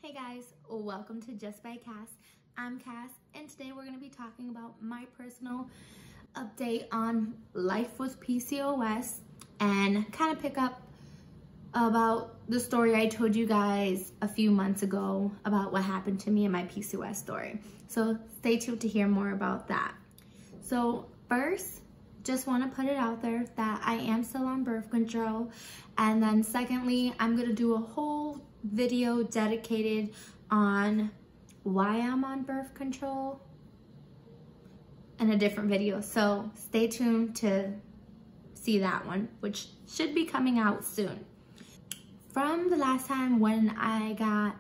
Hey guys, welcome to Just by Cass. I'm Cass, and today we're going to be talking about my personal update on life with PCOS and kind of pick up about the story I told you guys a few months ago about what happened to me in my PCOS story. So stay tuned to hear more about that. So first, just want to put it out there that I am still on birth control. And then secondly, I'm going to do a whole video dedicated on why I'm on birth control in a different video. So stay tuned to see that one, which should be coming out soon. From the last time when I got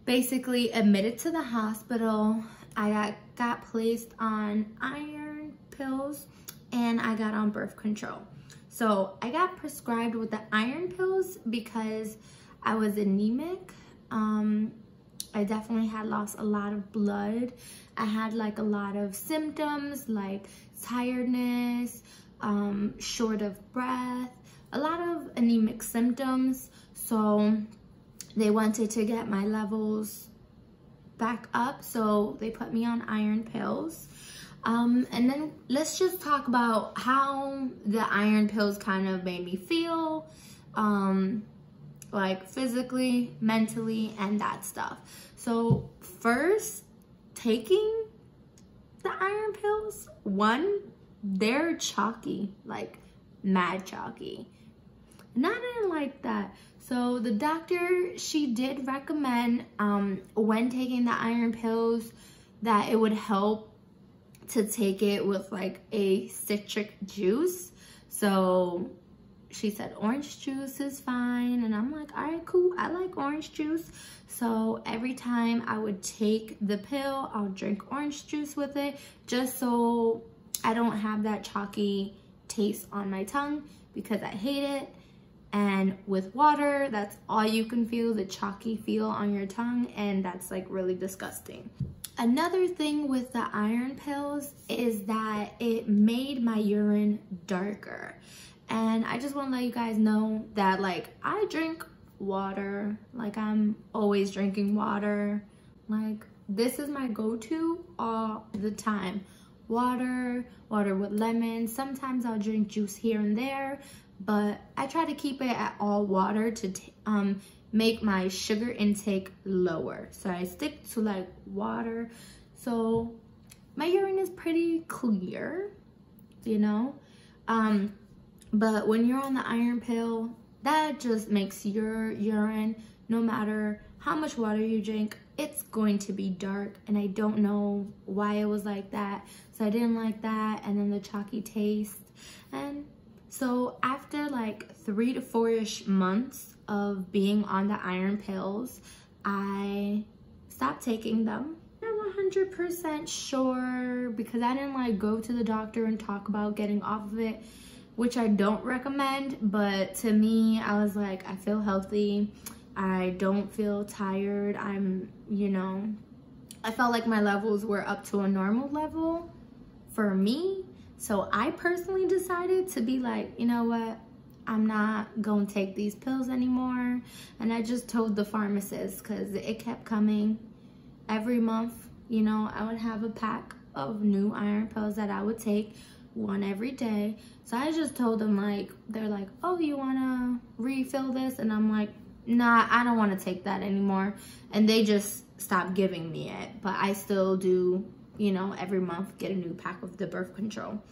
basically admitted to the hospital, I got placed on iron pills and I got on birth control. So I got prescribed with the iron pills because I was anemic. I definitely had lost a lot of blood. I had like a lot of symptoms like tiredness, short of breath, a lot of anemic symptoms. So they wanted to get my levels back up, so they put me on iron pills. And then let's just talk about how the iron pills kind of made me feel, like physically, mentally, and that stuff. So first, taking the iron pills, one, they're chalky, like mad chalky. And I didn't like that. So the doctor, she did recommend when taking the iron pills that it would help to take it with like a citric juice. So she said orange juice is fine, and I'm like, all right, cool, I like orange juice. So every time I would take the pill, I'll drink orange juice with it, just so I don't have that chalky taste on my tongue, because I hate it. And with water, that's all you can feel, the chalky feel on your tongue, and that's like really disgusting. Another thing with the iron pills is that it made my urine darker. And I just want to let you guys know that like I drink water, like I'm always drinking water. Like this is my go-to all the time. Water with lemon. Sometimes I'll drink juice here and there, but I try to keep it at all water to make my sugar intake lower. So I stick to like water. So my urine is pretty clear, you know. But when you're on the iron pill, that just makes your urine, no matter how much water you drink, it's going to be dark. And I don't know why it was like that. So I didn't like that. And then the chalky taste. And so after like 3 to 4-ish months of being on the iron pills, I stopped taking them. I'm 100% sure, because I didn't like go to the doctor and talk about getting off of it, which I don't recommend. But to me, I was like, I feel healthy. I don't feel tired. I felt like my levels were up to a normal level for me. So I personally decided to be like, you know what? I'm not going to take these pills anymore. And I just told the pharmacist, because it kept coming every month. You know, I would have a pack of new iron pills that I would take, one every day. So I just told them, like, they're like, oh, you want to refill this? And I'm like, nah, I don't want to take that anymore. And they just stopped giving me it. But I still do, you know, every month get a new pack of the birth control.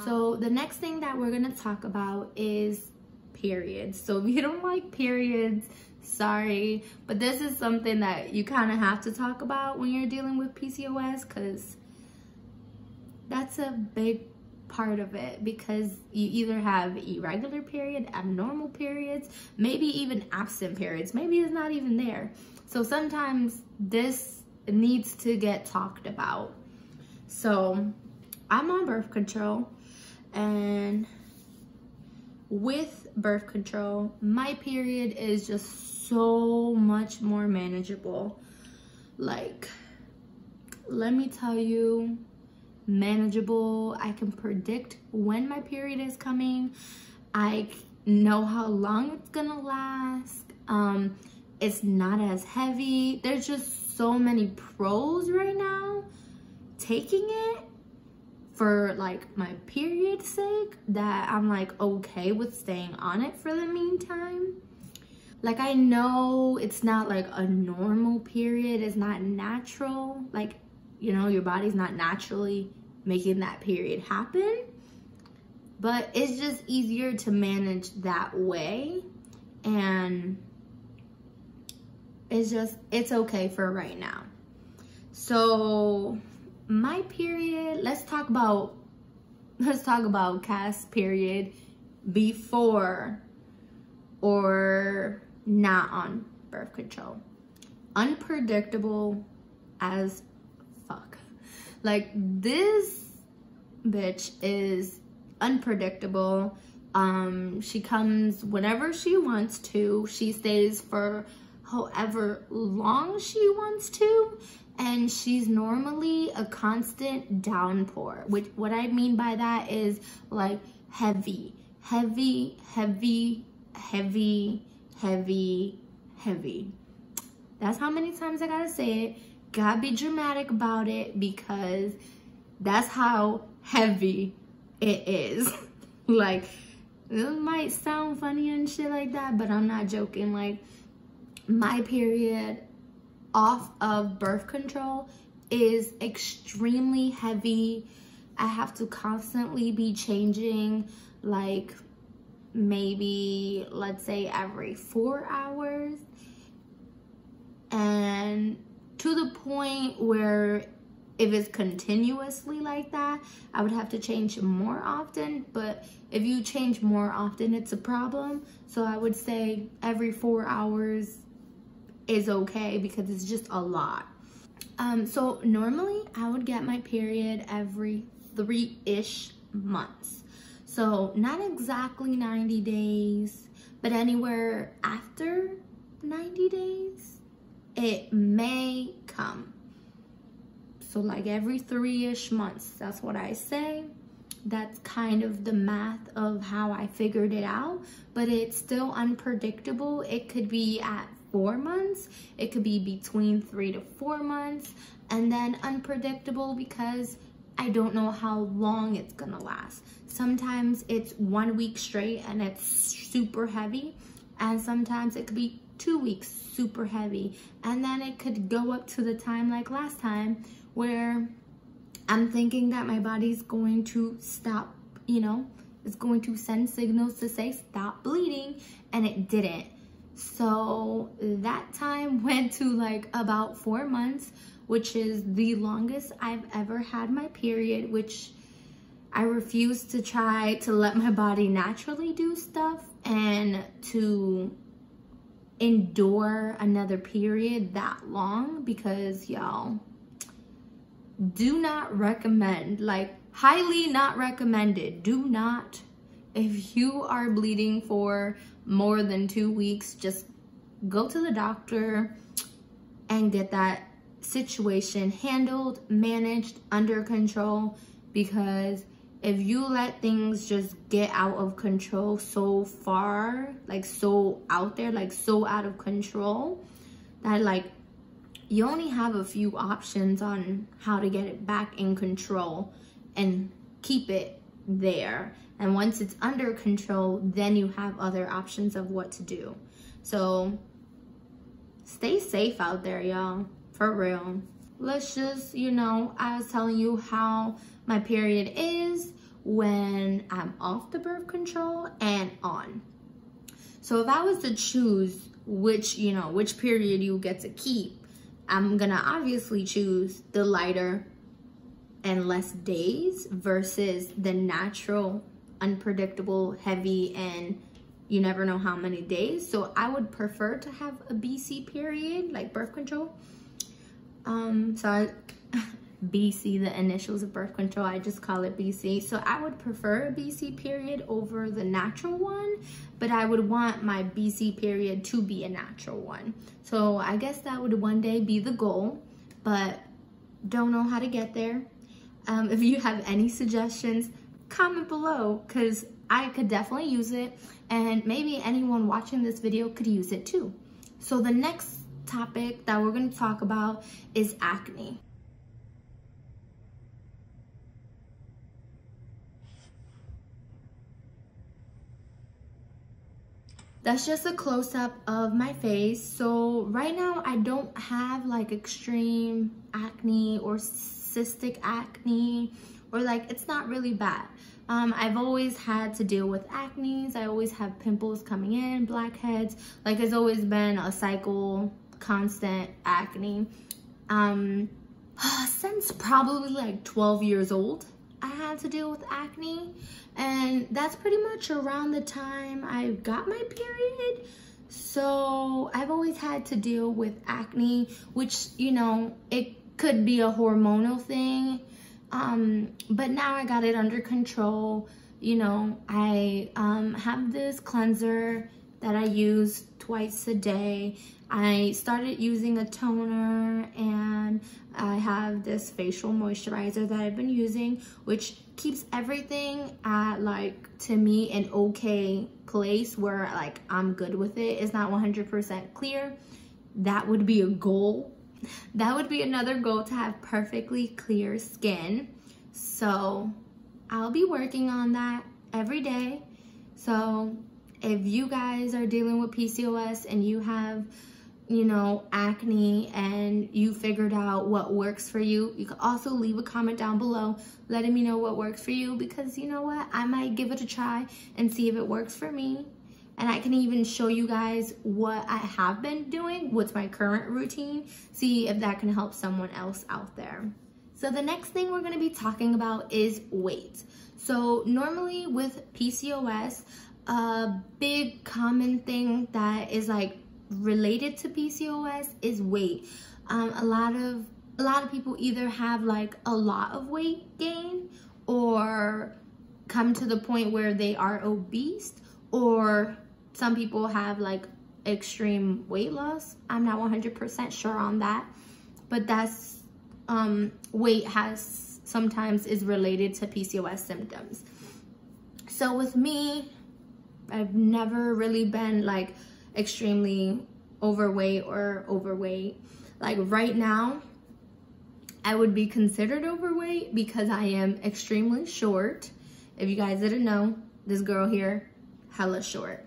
So the next thing that we're going to talk about is periods. So if you don't like periods, sorry, but this is something that you kind of have to talk about when you're dealing with PCOS, because that's a big part of it, because you either have irregular period, abnormal periods, maybe even absent periods. Maybe it's not even there. So sometimes this needs to get talked about. So I'm on birth control, and with birth control, my period is just so much more manageable. Like, let me tell you, manageable. I can predict when my period is coming. I know how long it's gonna last. It's not as heavy. There's just so many pros right now taking it for like my period's sake that I'm like okay with staying on it for the meantime. Like, I know it's not like a normal period, it's not natural, like, you know, your body's not naturally making that period happen, but it's just easier to manage that way, and it's okay for right now. So my period, let's talk about Cass' period before or not on birth control. Unpredictable as fuck. Like, this bitch is unpredictable. She comes whenever she wants to. She stays for however long she wants to. And she's normally a constant downpour. Which, what I mean by that is like heavy. That's how many times I gotta say it. Gotta be dramatic about it because that's how heavy it is. Like, it might sound funny and shit like that, but I'm not joking. Like, my period off of birth control is extremely heavy. I have to constantly be changing, like, maybe, let's say, every 4 hours, and to the point where if it's continuously like that, I would have to change more often. But if you change more often, it's a problem. So I would say every 4 hours is okay because it's just a lot. So normally I would get my period every 3-ish months. So not exactly 90 days, but anywhere after 90 days, it may come. So like every 3-ish months, that's what I say. That's kind of the math of how I figured it out, but it's still unpredictable. It could be at 4 months, it could be between 3 to 4 months, and then unpredictable because I don't know how long it's gonna last. Sometimes it's 1 week straight and it's super heavy, and sometimes it could be 2 weeks super heavy, and then it could go up to the time like last time where I'm thinking that my body's going to stop, you know, it's going to send signals to say stop bleeding, and it didn't. So that time went to like about 4 months, which is the longest I've ever had my period, which I refuse to try to let my body naturally do stuff and to endure another period that long, because y'all, do not recommend, like highly not recommended. Do not, if you are bleeding for more than 2 weeks, just go to the doctor and get that situation handled, managed, under control, because if you let things just get out of control so far, like so out there, like so out of control, that like you only have a few options on how to get it back in control and keep it there. And once it's under control, then you have other options of what to do. So stay safe out there, y'all, for real. Let's just, you know, I was telling you how my period is when I'm off the birth control and on. So if I was to choose which, you know, which period you get to keep, I'm gonna obviously choose the lighter and less days versus the natural, unpredictable, heavy, and you never know how many days. So I would prefer to have a BC period, like birth control. BC, the initials of birth control, I just call it BC. So I would prefer a BC period over the natural one, but I would want my BC period to be a natural one. So I guess that would one day be the goal, but don't know how to get there. If you have any suggestions, comment below, because I could definitely use it, and maybe anyone watching this video could use it too. So the next topic that we're going to talk about is acne. That's just a close-up of my face. So right now I don't have like extreme acne or cystic acne, or like it's not really bad. I've always had to deal with acne. I always have pimples coming in, blackheads. Like it's always been a cycle, constant acne. Since probably like 12 years old, I had to deal with acne. And that's pretty much around the time I got my period. So I've always had to deal with acne, which, you know, it could be a hormonal thing. But now I got it under control. You know, I have this cleanser that I use twice a day. I started using a toner, and I have this facial moisturizer that I've been using, which keeps everything at, like, to me, an okay place where like I'm good with it. It's not 100% clear. That would be a goal. That would be another goal, to have perfectly clear skin. So I'll be working on that every day. So if you guys are dealing with PCOS and you have, you know, acne, and you figured out what works for you, you can also leave a comment down below letting me know what works for you, because you know what, I might give it a try and see if it works for me. And I can even show you guys what I have been doing, what's my current routine, see if that can help someone else out there. So the next thing we're going to be talking about is weight. So normally with PCOS, a big common thing that is like related to PCOS is weight. A lot of people either have like a lot of weight gain, or come to the point where they are obese, or some people have like extreme weight loss. I'm not 100% sure on that, but that's weight has sometimes is related to PCOS symptoms. So with me, I've never really been like extremely overweight or overweight. Like right now, I would be considered overweight because I am extremely short. If you guys didn't know, this girl here, hella short.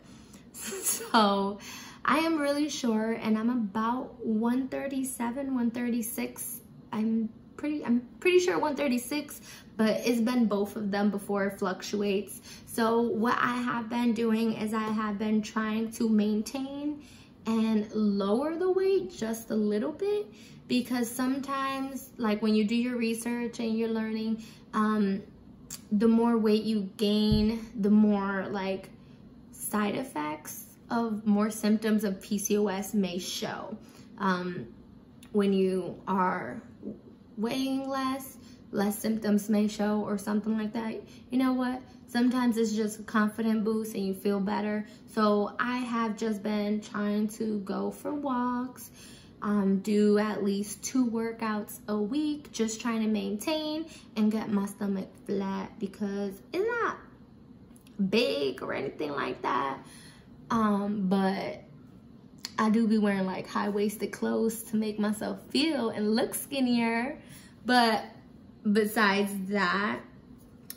So I am really short, and I'm about 137, 136. I'm pretty sure 136, but it's been both of them before. It fluctuates. So what I have been doing is I have been trying to maintain and lower the weight just a little bit, because sometimes, like when you do your research and you're learning, the more weight you gain, the more like side effects of more symptoms of PCOS may show. When you are weighing less symptoms may show, or something like that. You know what? Sometimes it's just a confident boost and you feel better. So I have just been trying to go for walks, do at least 2 workouts a week, just trying to maintain and get my stomach flat, because it's not big or anything like that. But I do be wearing like high-waisted clothes to make myself feel and look skinnier. But besides that,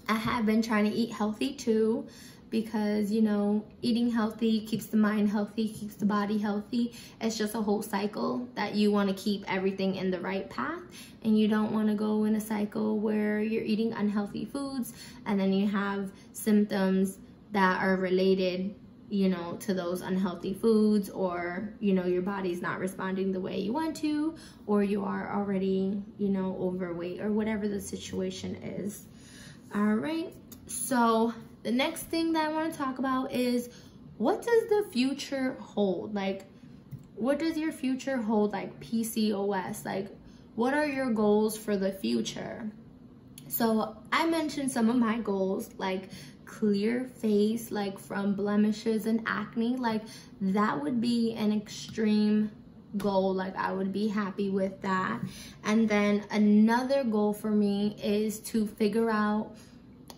I have been trying to eat healthy too, because, you know, eating healthy keeps the mind healthy, keeps the body healthy. It's just a whole cycle that you want to keep everything in the right path, and you don't want to go in a cycle where you're eating unhealthy foods and then you have symptoms that are related, you know, to those unhealthy foods, or, you know, your body's not responding the way you want to, or you are already, you know, overweight, or whatever the situation is. All right, so the next thing that I want to talk about is, what does the future hold? Like, what does your future hold, like PCOS? Like, what are your goals for the future? So I mentioned some of my goals, like clear face, like from blemishes and acne. Like that would be an extreme goal. Like I would be happy with that. And then another goal for me is to figure out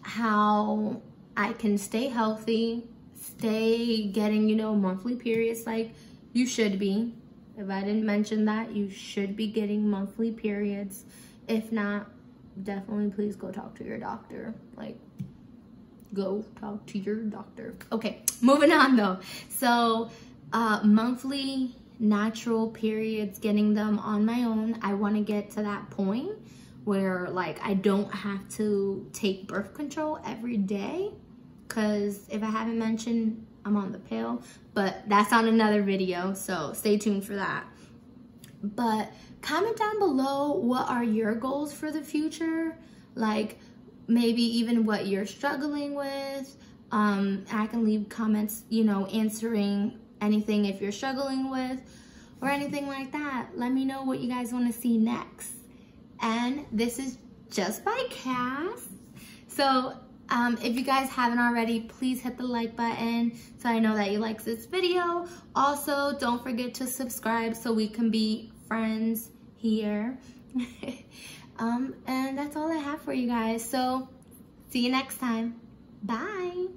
how I can stay healthy, stay getting, you know, monthly periods like You should be. If I didn't mention that, you should be getting monthly periods. If not, definitely please go talk to your doctor. Like, go talk to your doctor. Okay, moving on though. So monthly natural periods, getting them on my own. I want to get to that point where like I don't have to take birth control every day, because if I haven't mentioned, I'm on the pill, but that's on another video, so stay tuned for that. But comment down below, what are your goals for the future? Like maybe even what you're struggling with. I can leave comments, you know, answering anything if you're struggling with or anything like that. Let me know what you guys want to see next. And this is Just by Cass. So if you guys haven't already, please hit the like button so I know that you liked this video. Also, don't forget to subscribe so we can be friends here. And that's all I have for you guys. So see you next time. Bye.